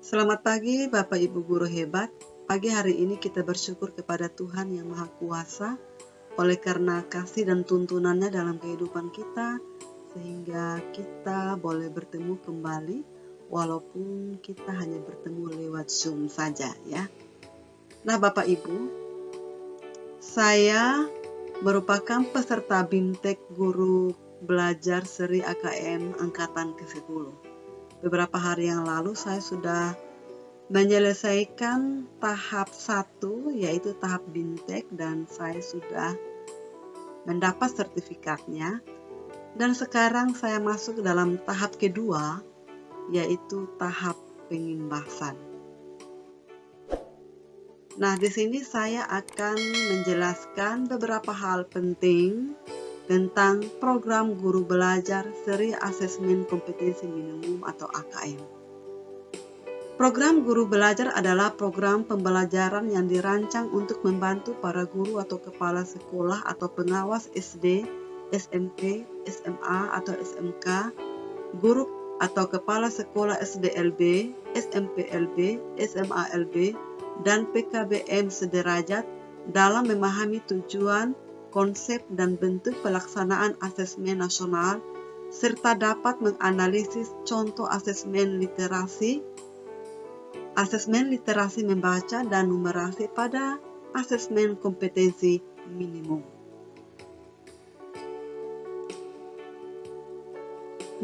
Selamat pagi Bapak Ibu Guru hebat. Pagi hari ini kita bersyukur kepada Tuhan yang Maha Kuasa oleh karena kasih dan tuntunannya dalam kehidupan kita, sehingga kita boleh bertemu kembali walaupun kita hanya bertemu lewat Zoom saja ya. Nah Bapak Ibu, saya merupakan peserta BIMTEK Guru Belajar Seri AKM Angkatan ke-10. Beberapa hari yang lalu saya sudah menyelesaikan tahap 1 yaitu tahap BIMTEK dan saya sudah mendapat sertifikatnya, dan sekarang saya masuk dalam tahap kedua yaitu tahap pengimbasan. Nah, di sini saya akan menjelaskan beberapa hal penting tentang program guru belajar seri asesmen kompetensi minimum atau AKM. Program guru belajar adalah program pembelajaran yang dirancang untuk membantu para guru atau kepala sekolah atau pengawas SD, SMP, SMA atau SMK, guru atau kepala sekolah SDLB, SMPLB, SMALB, dan PKBM sederajat dalam memahami tujuan, konsep, dan bentuk pelaksanaan asesmen nasional, serta dapat menganalisis contoh asesmen literasi membaca, dan numerasi pada asesmen kompetensi minimum.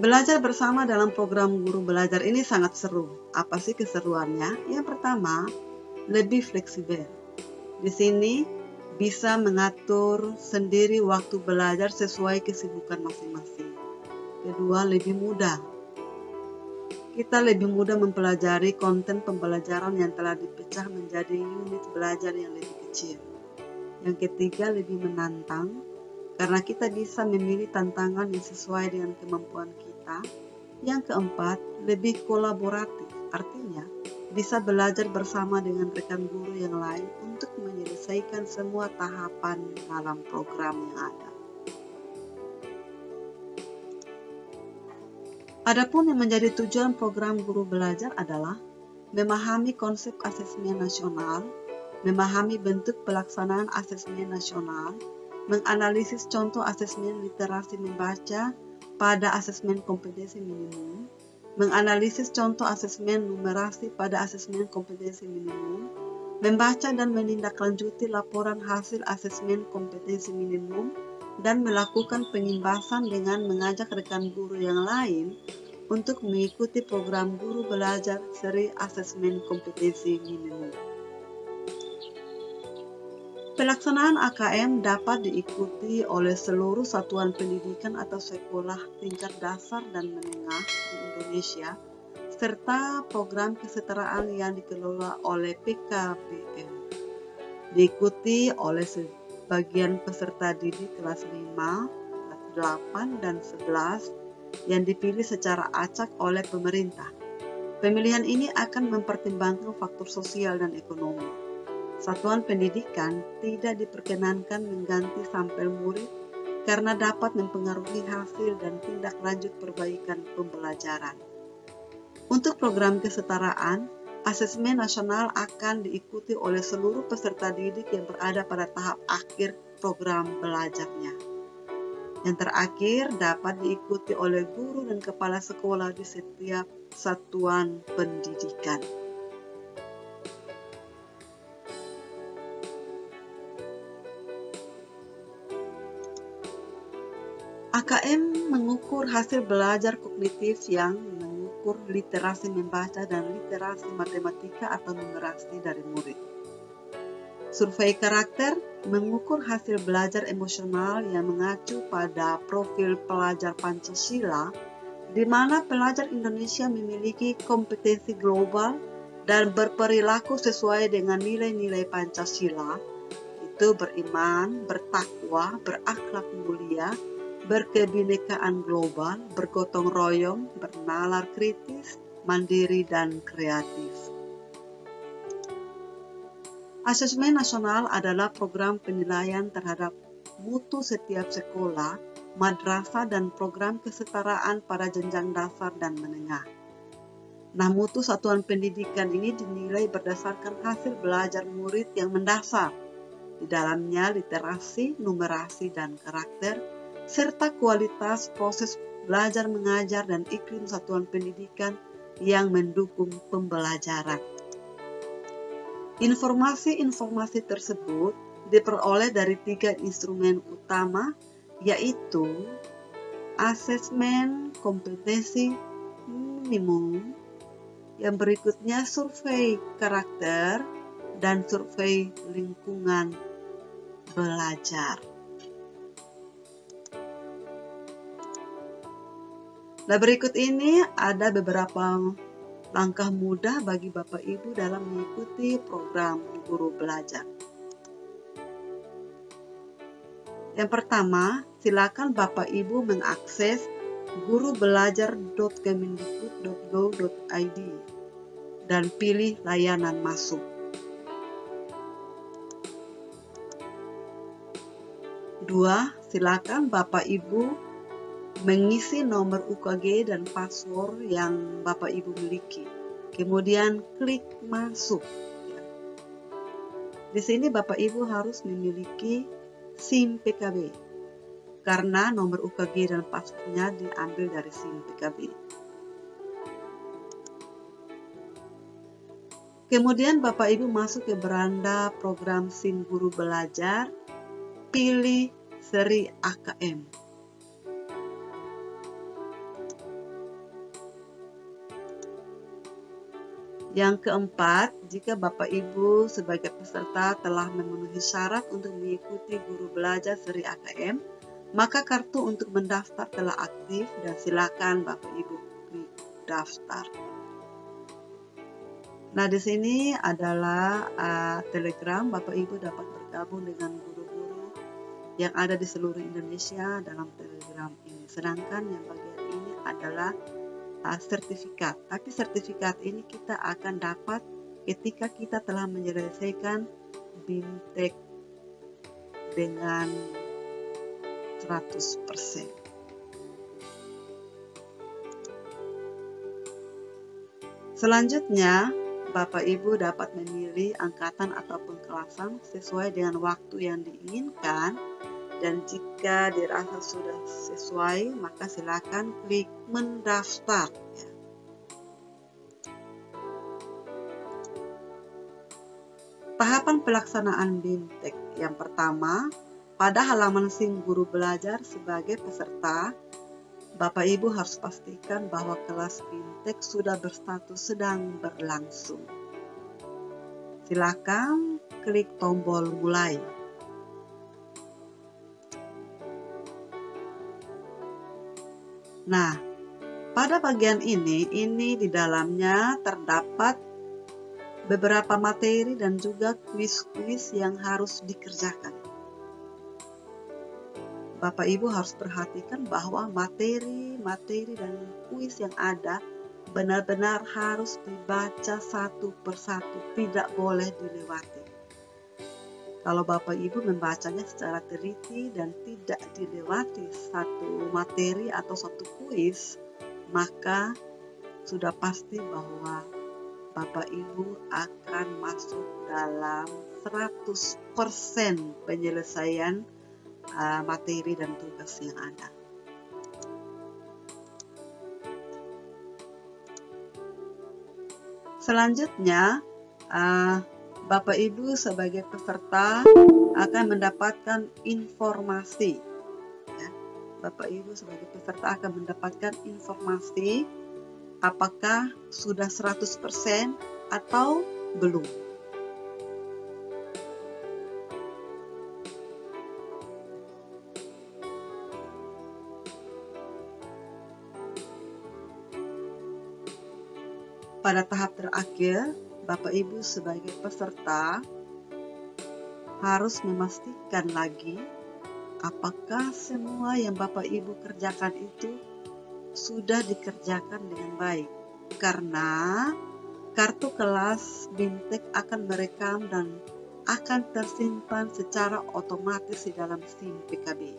Belajar bersama dalam program guru belajar ini sangat seru. Apa sih keseruannya? Yang pertama, lebih fleksibel. Di sini bisa mengatur sendiri waktu belajar sesuai kesibukan masing-masing. Kedua, lebih mudah. Kita lebih mudah mempelajari konten pembelajaran yang telah dipecah menjadi unit belajar yang lebih kecil. Yang ketiga, lebih menantang, karena kita bisa memilih tantangan yang sesuai dengan kemampuan kita. Yang keempat, lebih kolaboratif, artinya bisa belajar bersama dengan rekan guru yang lain untuk menyelesaikan semua tahapan dalam program yang ada. Adapun yang menjadi tujuan program guru belajar adalah memahami konsep asesmen nasional, memahami bentuk pelaksanaan asesmen nasional, menganalisis contoh asesmen literasi membaca pada asesmen kompetensi minimum, menganalisis contoh asesmen numerasi pada asesmen kompetensi minimum, membaca dan menindaklanjuti laporan hasil asesmen kompetensi minimum, dan melakukan pengimbasan dengan mengajak rekan guru yang lain untuk mengikuti program guru belajar seri asesmen kompetensi minimum. Pelaksanaan AKM dapat diikuti oleh seluruh satuan pendidikan atau sekolah tingkat dasar dan menengah di Indonesia, serta program kesetaraan yang dikelola oleh PKBM. Diikuti oleh sebagian peserta didik kelas 5, kelas 8, dan 11 yang dipilih secara acak oleh pemerintah. Pemilihan ini akan mempertimbangkan faktor sosial dan ekonomi. Satuan pendidikan tidak diperkenankan mengganti sampel murid karena dapat mempengaruhi hasil dan tindak lanjut perbaikan pembelajaran. Untuk program kesetaraan, asesmen nasional akan diikuti oleh seluruh peserta didik yang berada pada tahap akhir program belajarnya. Yang terakhir dapat diikuti oleh guru dan kepala sekolah di setiap satuan pendidikan. AKM mengukur hasil belajar kognitif yang mengukur literasi membaca dan literasi matematika atau numerasi dari murid. Survei karakter mengukur hasil belajar emosional yang mengacu pada profil pelajar Pancasila, di mana pelajar Indonesia memiliki kompetensi global dan berperilaku sesuai dengan nilai-nilai Pancasila, itu beriman, bertakwa, berakhlak mulia, berkebinekaan global, bergotong royong, bernalar kritis, mandiri, dan kreatif. Asesmen nasional adalah program penilaian terhadap mutu setiap sekolah, madrasah, dan program kesetaraan pada jenjang dasar dan menengah. Nah, mutu satuan pendidikan ini dinilai berdasarkan hasil belajar murid yang mendasar. Di dalamnya literasi, numerasi, dan karakter, serta kualitas proses belajar mengajar dan iklim satuan pendidikan yang mendukung pembelajaran. Informasi-informasi tersebut diperoleh dari 3 instrumen utama, yaitu asesmen kompetensi minimum, yang berikutnya survei karakter, dan survei lingkungan belajar. Nah, berikut ini ada beberapa langkah mudah bagi Bapak Ibu dalam mengikuti program guru belajar. Yang pertama, silakan Bapak Ibu mengakses gurubelajar.kemendikbud.go.id dan pilih layanan masuk. 2. Silakan Bapak Ibu mengisi nomor UKG dan password yang Bapak Ibu miliki. Kemudian klik masuk. Di sini Bapak Ibu harus memiliki SIM PKB karena nomor UKG dan passwordnya diambil dari SIM PKB. Kemudian Bapak Ibu masuk ke beranda program SIM Guru Belajar, pilih seri AKM. Yang keempat, jika Bapak Ibu sebagai peserta telah memenuhi syarat untuk mengikuti guru belajar seri AKM, maka kartu untuk mendaftar telah aktif dan silakan Bapak Ibu klik daftar. Nah, di sini adalah Telegram. Bapak Ibu dapat bergabung dengan guru-guru yang ada di seluruh Indonesia dalam Telegram ini. Sedangkan yang bagian ini adalah sertifikat. Tapi sertifikat ini kita akan dapat ketika kita telah menyelesaikan BIMTEK dengan 100%. Selanjutnya, Bapak Ibu dapat memilih angkatan ataupun kelasan sesuai dengan waktu yang diinginkan. Dan jika dirasa sudah sesuai, maka silakan klik mendaftar. Tahapan pelaksanaan BIMTEK. Yang pertama, pada halaman SIM Guru Belajar sebagai peserta, Bapak Ibu harus pastikan bahwa kelas BIMTEK sudah berstatus sedang berlangsung. Silakan klik tombol mulai. Nah, pada bagian ini di dalamnya terdapat beberapa materi dan juga kuis-kuis yang harus dikerjakan. Bapak Ibu harus perhatikan bahwa materi dan kuis yang ada benar-benar harus dibaca satu persatu, tidak boleh dilewati. Kalau Bapak Ibu membacanya secara teliti dan tidak dilewati satu materi atau satu kuis, maka sudah pasti bahwa Bapak Ibu akan masuk dalam 100% penyelesaian materi dan tugas yang ada. Selanjutnya, Bapak Ibu sebagai peserta akan mendapatkan informasi. Bapak Ibu sebagai peserta akan mendapatkan informasi apakah sudah 100% atau belum. Pada tahap terakhir, Bapak Ibu sebagai peserta harus memastikan lagi apakah semua yang Bapak Ibu kerjakan itu sudah dikerjakan dengan baik. Karena kartu kelas BIMTEK akan merekam dan akan tersimpan secara otomatis di dalam SIM PKB.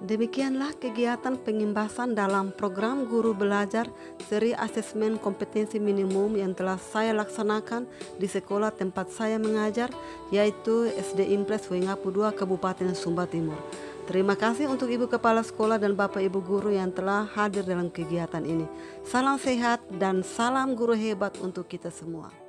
Demikianlah kegiatan pengimbasan dalam program Guru Belajar seri asesmen kompetensi minimum yang telah saya laksanakan di sekolah tempat saya mengajar, yaitu SD Impres Wengapu 2 Kabupaten Sumba Timur. Terima kasih untuk Ibu Kepala Sekolah dan Bapak Ibu Guru yang telah hadir dalam kegiatan ini. Salam sehat dan salam guru hebat untuk kita semua.